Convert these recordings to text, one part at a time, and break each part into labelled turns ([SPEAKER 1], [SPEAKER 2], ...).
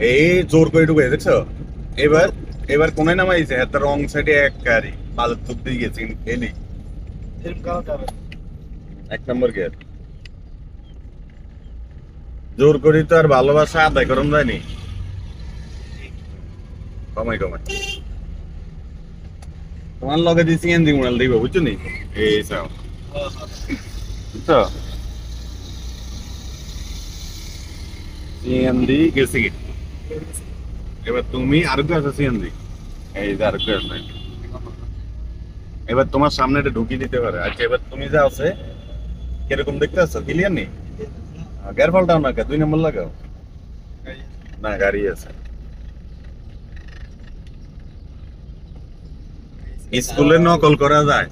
[SPEAKER 1] এই জোর করে ঢুকে দেখছো। এবার এবার কোনে নামাইছে এত রং সাইডে এক গাড়ি বাজার তুক দিয়ে গেছে এলি এক নম্বর গিয়ার জোর করি তো আর ভালোবাসা আদায় করুন যায়নি কমাই কমাই তোমার লগে দিয়ে সিএনজি মোবাইল দিব বুঝছো নি এই সাও বুঝছো সিএনজি গেছে কি এবার তুমি আর কি আছে সিএনজি এই যে আর কি আছে এবার তোমার সামনে এটা ঢুকিয়ে দিতে পারে আচ্ছা এবার তুমি যা আছে কিরকম দেখতে আছো ক্লিয়ার নেই গিয়ার পাল্টাও না 2 নম্বর লাগাও না গাড়ি আছে স্কুলে নকল করা যায়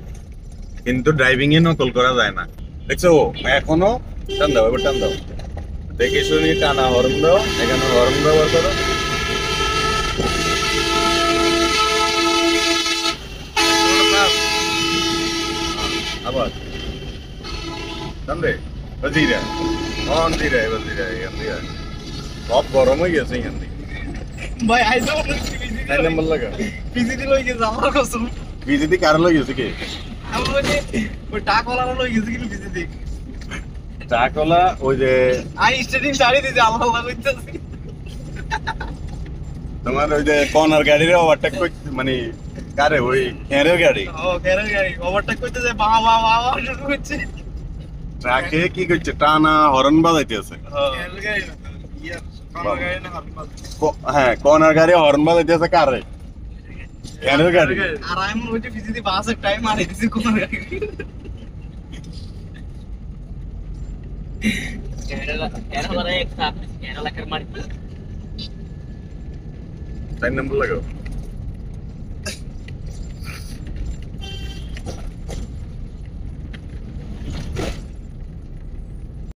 [SPEAKER 1] কিন্তু ড্রাইভিং এ নকল করা যায় না দেখছো এখনো টান দাও এবার টান দাও দেখে শুনি টানা হর্ন দাও এখানে হর্ন ব্যবহার করো আবার টান দে ধীরে অন ধীরে এবার ধীরে এখান দিয়ে সব গরম হয়ে গেছে এখান থেকে
[SPEAKER 2] ভাই আইসো
[SPEAKER 1] 9 নম্বর লাগা
[SPEAKER 2] পিজিটি লই গেছে আমার কসম
[SPEAKER 1] বিজেপি কার লই গেছে কি
[SPEAKER 2] আমি বলি ওই টাকলা লই গেছে কিন্তু পিজিটি
[SPEAKER 1] চাকলা ওই যে
[SPEAKER 2] আই স্টেডিং ছাড়ি দিতে আল্লাহ কইতাছি
[SPEAKER 1] তোমার ওই যে কর্নার গাড়িরে ওভারটেক করতে মানে কারে ওই এর গাড়ি
[SPEAKER 2] ও কেরার গাড়ি ওভারটেক করতে যায় বাবা বাবা বাবা শুরু করছে
[SPEAKER 1] ট্রাকে কি করছে টানা হর্ন বাজাইতেছে
[SPEAKER 2] কেরার গাড়ি ইয়ার কামার গাড়ি না হারমাল
[SPEAKER 1] হ্যাঁ কর্নার গাড়ি হর্ন বাজাইতেছে কারে এর গাড়ি
[SPEAKER 2] আর আমি ওইটা পিজিটি বাসের টাইম মারি দিছি কোন গাড়ি
[SPEAKER 3] Kerala, Kerala, Kerala, Kerala, Kerala,
[SPEAKER 1] 9 নম্বর লাগাও